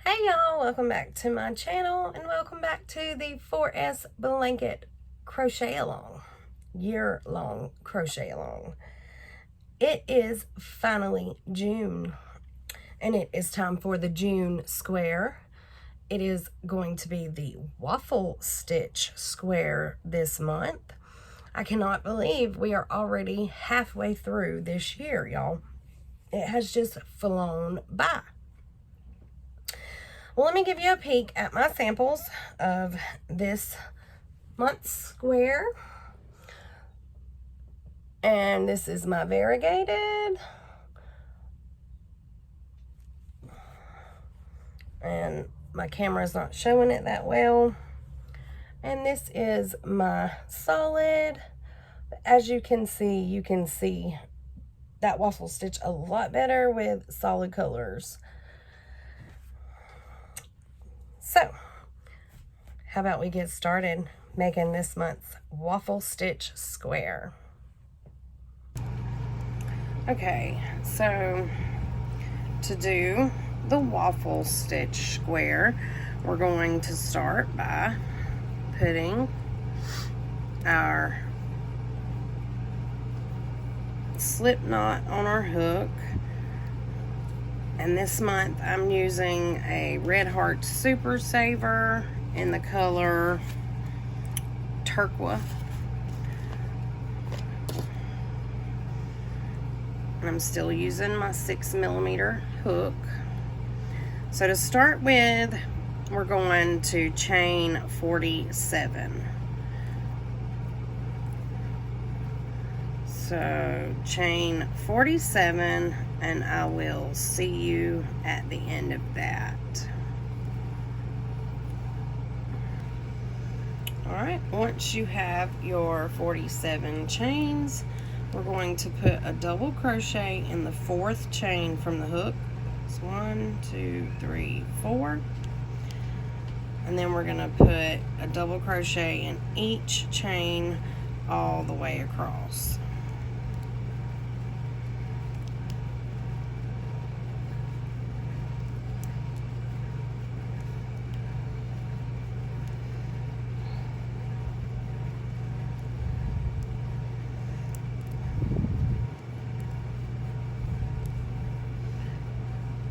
Hey y'all, welcome back to my channel and welcome back to the 4S blanket crochet along, year-long crochet along. It is finally June and it is time for the June square. It is going to be the waffle stitch square this month. I cannot believe we are already halfway through this year, y'all. It has just flown by. Well, let me give you a peek at my samples of this month's square. And this is my variegated. And my camera's not showing it that well. And this is my solid. As you can see that waffle stitch a lot better with solid colors. So, how about we get started making this month's waffle stitch square? Okay, so to do the waffle stitch square, we're going to start by putting our slip knot on our hook. And this month I'm using a Red Heart Super Saver in the color Turquoise. And I'm still using my 6mm hook. So to start with, we're going to chain 47. So chain 47, and I will see you at the end of that. Alright, once you have your 47 chains, we're going to put a double crochet in the 4th chain from the hook. It's 1, 2, 3, 4. And then we're going to put a double crochet in each chain all the way across.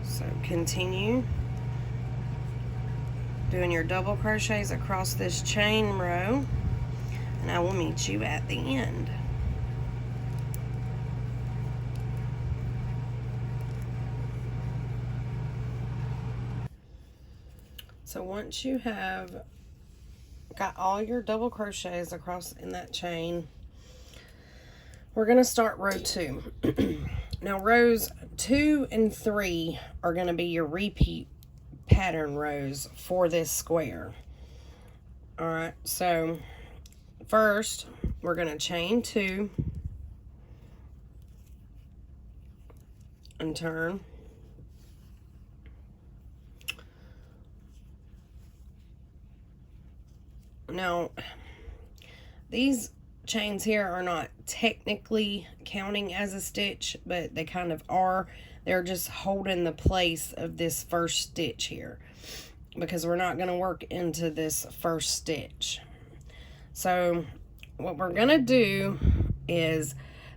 So continue doing your double crochets across this chain row, and I will meet you at the end. So once you have got all your double crochets across in that chain, we're going to start row 2. Now rows 2 and 3 are going to be your repeat pattern rows for this square. Alright, so first we're going to chain 2 and turn. Now these chains here are not technically counting as a stitch, but they kind of are. They're just holding the place of this first stitch here, because we're not going to work into this first stitch. So what we're going to do is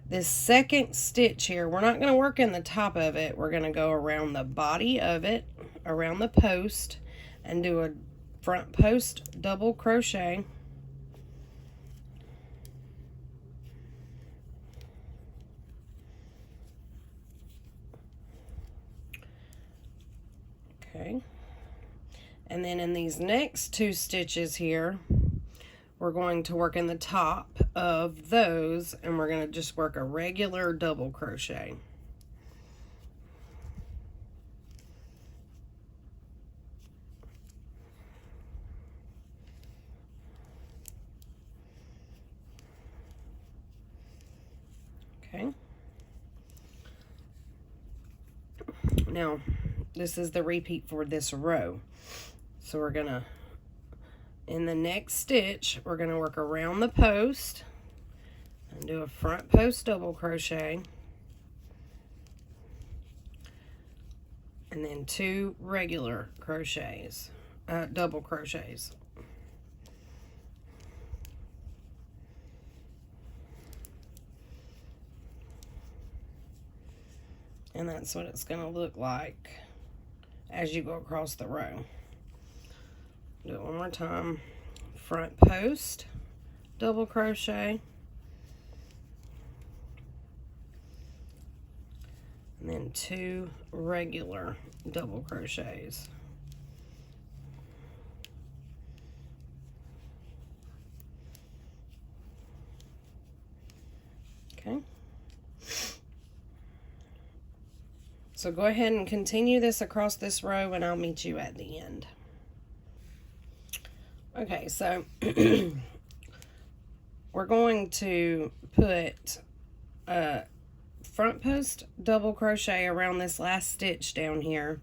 this second stitch here, we're not going to work in the top of it. We're going to go around the body of it, around the post, and do a front post double crochet. Okay, and then in these next 2 stitches here, we're going to work in the top of those, and we're going to just work a regular double crochet. Okay, now this is the repeat for this row. So we're gonna, in the next stitch, we're gonna work around the post and do a front post double crochet. and then 2 regular crochets, double crochets. And that's what it's going to look like as you go across the row. Do it one more time. Front post, double crochet, and then 2 regular double crochets. Okay. So go ahead and continue this across this row, and I'll meet you at the end. Okay, so we're going to put a front post double crochet around this last stitch down here,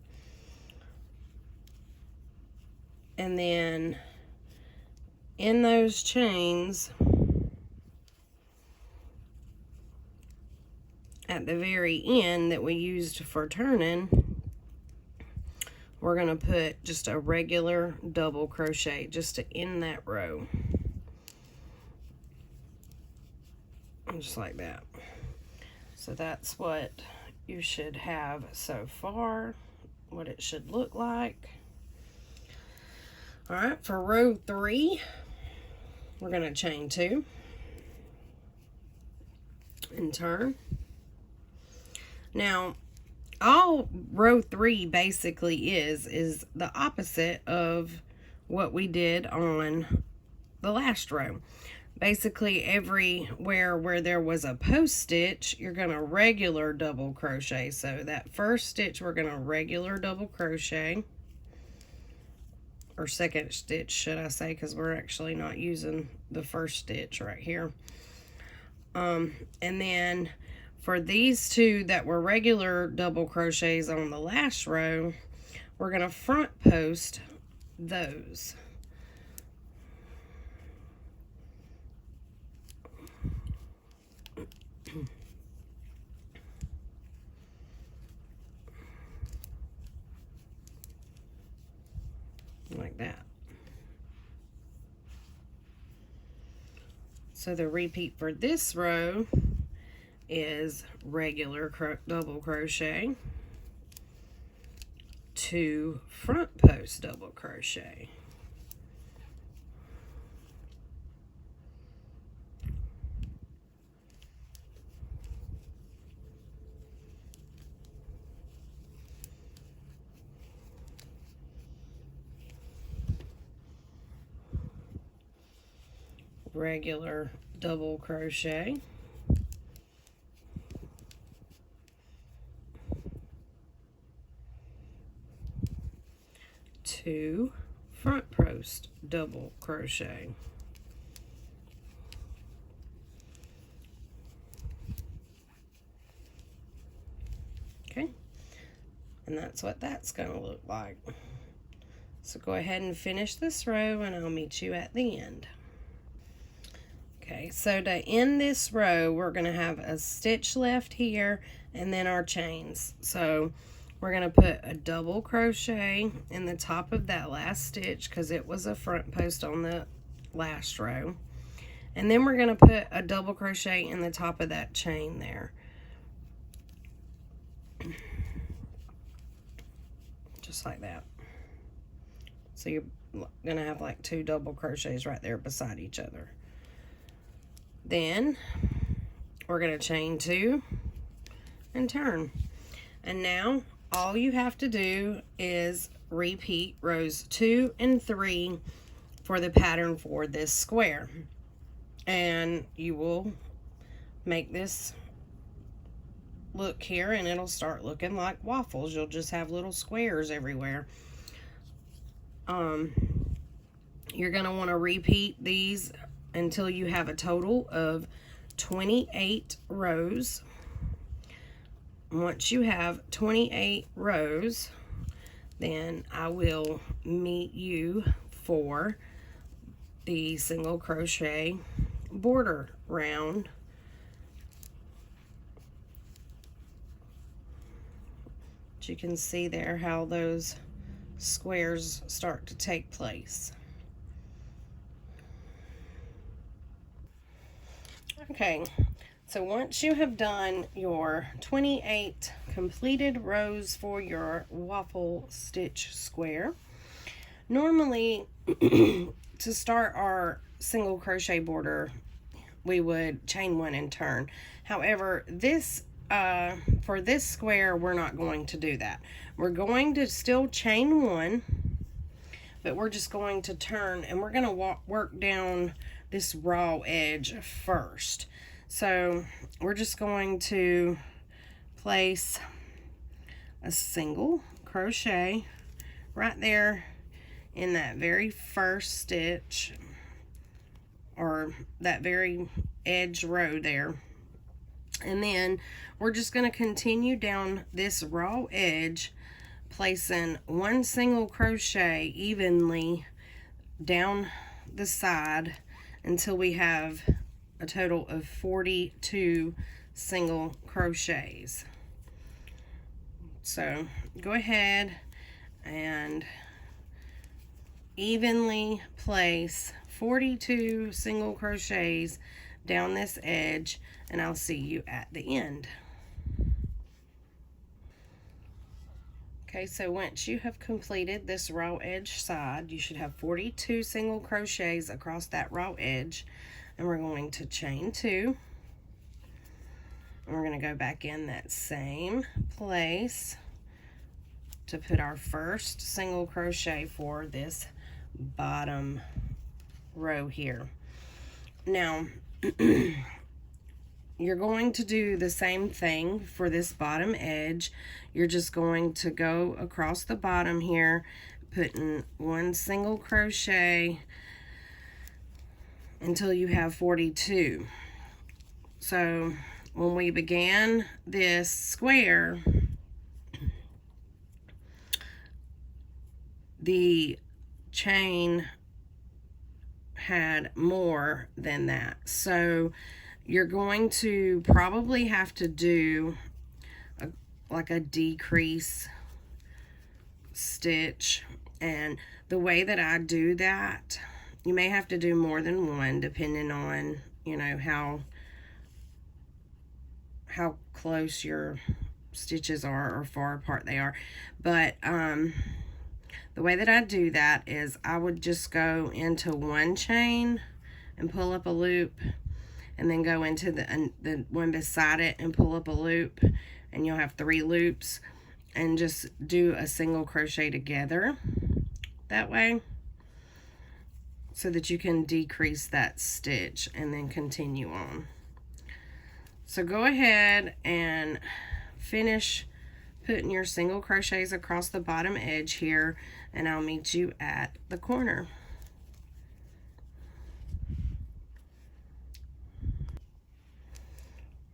and then in those chains at the very end that we used for turning, we're going to put just a regular double crochet just to end that row. Just like that. So that's what you should have so far, what it should look like. All right, for row 3, we're going to chain 2 and turn. Now, all row 3 basically is the opposite of what we did on the last row. Basically, everywhere where there was a post stitch, you're going to regular double crochet. So that first stitch, we're going to regular double crochet, or second stitch, should I say, because we're actually not using the first stitch right here. And then for these 2 that were regular double crochets on the last row, we're going to front post those. Like that. So the repeat for this row is regular double crochet, 2 front post double crochet, regular double crochet, 2 front post double crochet, okay, and that's what that's going to look like. So go ahead and finish this row, and I'll meet you at the end. Okay, so to end this row, we're going to have a stitch left here and then our chains. So we're going to put a double crochet in the top of that last stitch because it was a front post on the last row. And then we're going to put a double crochet in the top of that chain there. Just like that. So you're going to have like 2 double crochets right there beside each other. Then we're going to chain 2 and turn. And now all you have to do is repeat rows 2 and 3 for the pattern for this square. And you will make this look here, and it'll start looking like waffles. You'll just have little squares everywhere. You're going to want to repeat these until you have a total of 28 rows. Once you have 28 rows, then I will meet you for the single crochet border round. But you can see there how those squares start to take place. Okay, so once you have done your 28 completed rows for your waffle stitch square, normally to start our single crochet border, we would chain one and turn. However, this for this square, we're not going to do that. We're going to still chain one, but we're just going to turn, and we're going to work down this raw edge first. So we're just going to place a single crochet right there in that very first stitch, or that very edge row there. And then we're just going to continue down this raw edge, placing one single crochet evenly down the side until we have a total of 42 single crochets. So go ahead and evenly place 42 single crochets down this edge, and I'll see you at the end. Okay, so once you have completed this raw edge side, you should have 42 single crochets across that raw edge, and we're going to chain two, and we're going to go back in that same place to put our first single crochet for this bottom row here. Now you're going to do the same thing for this bottom edge. You're just going to go across the bottom here, putting one single crochet until you have 42. So when we began this square, the chain had more than that. So you're going to probably have to do like a decrease stitch. And the way that I do that, you may have to do more than one depending on, you know, how close your stitches are or far apart they are. But the way that I do that is I would just go into one chain and pull up a loop, and then go into the one beside it and pull up a loop, and you'll have 3 loops, and just do a single crochet together that way, so that you can decrease that stitch and then continue on. So go ahead and finish putting your single crochets across the bottom edge here, and I'll meet you at the corner.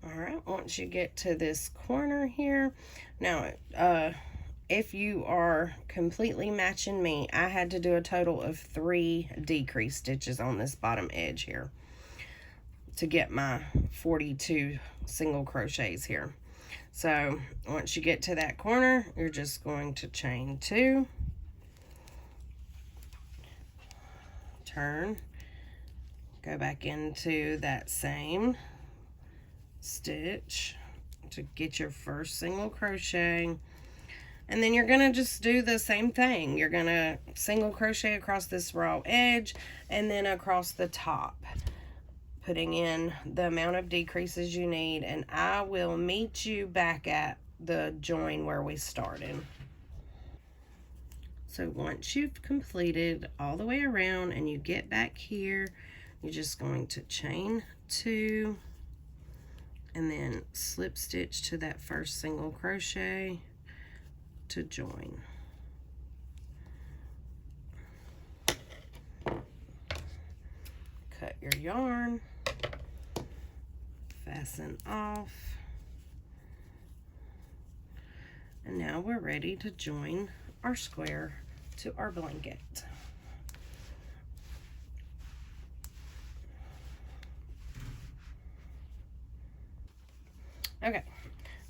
Alright, once you get to this corner here, now if you are completely matching me, I had to do a total of 3 decrease stitches on this bottom edge here to get my 42 single crochets here. So once you get to that corner, you're just going to chain 2, turn, go back into that same stitch to get your first single crochet, and then you're gonna just do the same thing. You're gonna single crochet across this raw edge and then across the top, putting in the amount of decreases you need, and I will meet you back at the join where we started. So once you've completed all the way around and you get back here, you're just going to chain 2 and then slip stitch to that first single crochet to join. Cut your yarn, fasten off, and now we're ready to join our square to our blanket. Okay,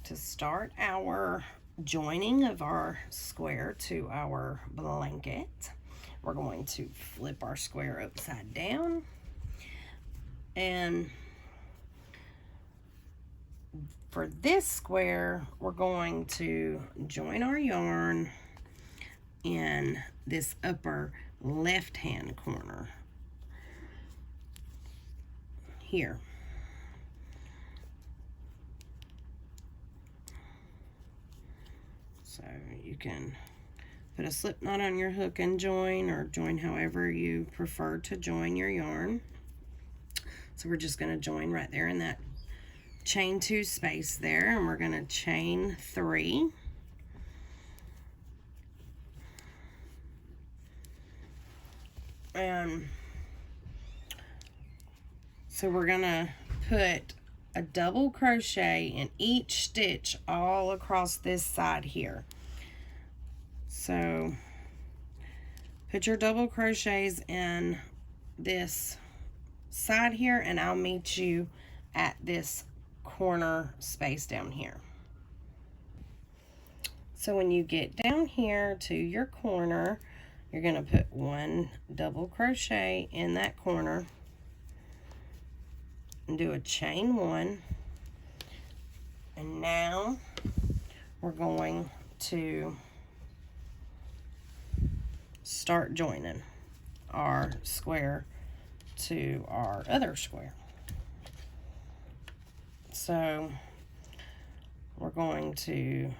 to start our joining of our square to our blanket. We're going to flip our square upside down, and for this square, we're going to join our yarn in this upper left-hand corner here. So you can put a slip knot on your hook and join, or join however you prefer to join your yarn. So we're just going to join right there in that chain 2 space there, and we're going to chain 3. And so we're going to put a double crochet in each stitch all across this side here. So put your double crochets in this side here, and I'll meet you at this corner space down here. So when you get down here to your corner, you're going to put 1 double crochet in that corner and do a chain 1. And now we're going to start joining our square to our other square. So we're going to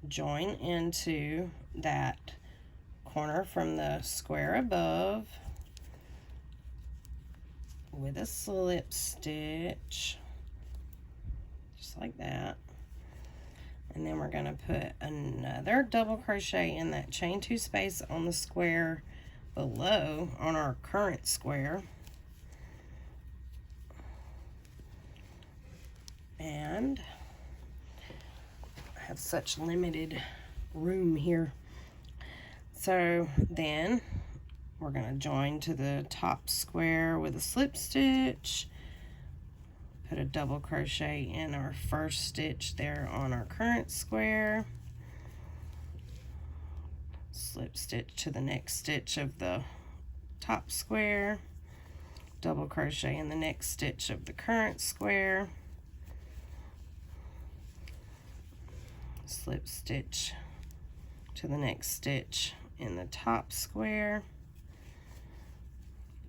join into that corner from the square above with a slip stitch, just like that. And then we're going to put another double crochet in that chain 2 space on the square below on our current square. And I have such limited room here. So then we're going to join to the top square with a slip stitch, put a double crochet in our first stitch there on our current square, slip stitch to the next stitch of the top square, double crochet in the next stitch of the current square, slip stitch to the next stitch in the top square,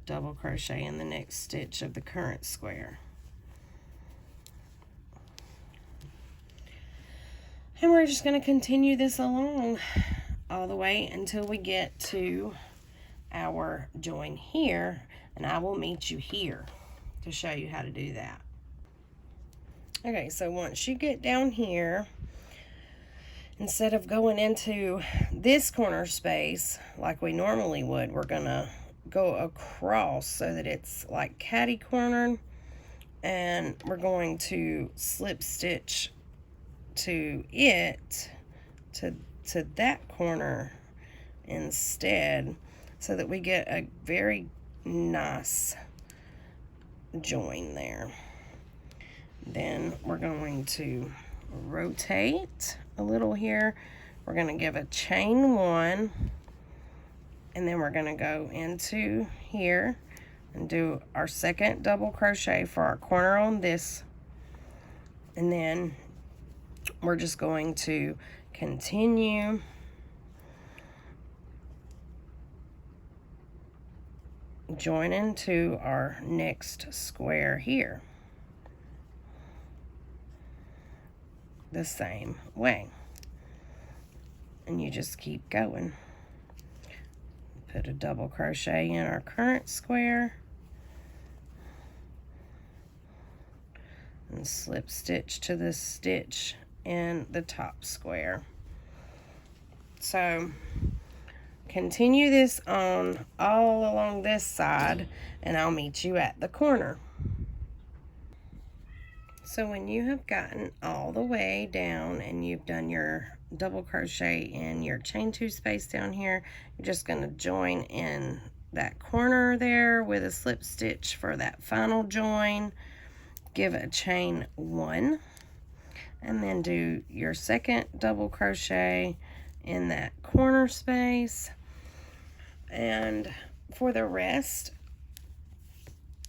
double crochet in the next stitch of the current square. And we're just going to continue this along all the way until we get to our join here, and I will meet you here to show you how to do that. Okay, so once you get down here, instead of going into this corner space like we normally would, we're gonna go across so that it's like catty cornered, and we're going to slip stitch to it, to that corner instead, so that we get a very nice join there. Then we're going to rotate a little here. We're going to give a chain 1, and then we're going to go into here and do our second double crochet for our corner on this, and then we're just going to continue joining to our next square here the same way, and you just keep going. Put a double crochet in our current square and slip stitch to the stitch in the top square. So continue this on all along this side, and I'll meet you at the corner. So when you have gotten all the way down and you've done your double crochet in your chain 2 space down here, you're just going to join in that corner there with a slip stitch for that final join. Give a chain 1, and then do your second double crochet in that corner space. And for the rest,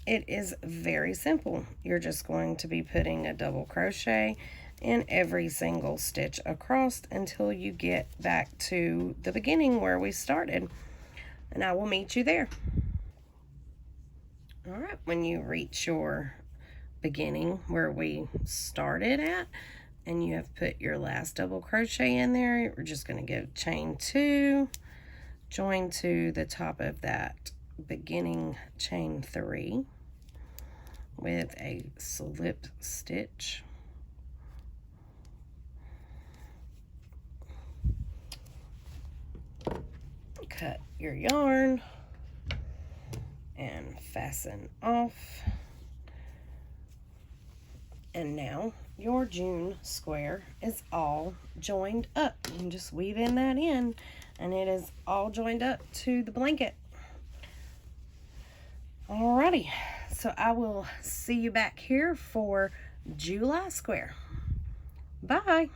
it is very simple. You're just going to be putting a double crochet in every single stitch across until you get back to the beginning where we started, and I will meet you there. All right, when you reach your beginning where we started at and you have put your last double crochet in there, we're just going to go chain 2, join to the top of that beginning chain 3 with a slip stitch. Cut your yarn and fasten off. And now your June square is all joined up. You can just weave in that in and it is all joined up to the blanket. Alrighty, so I will see you back here for July square. Bye.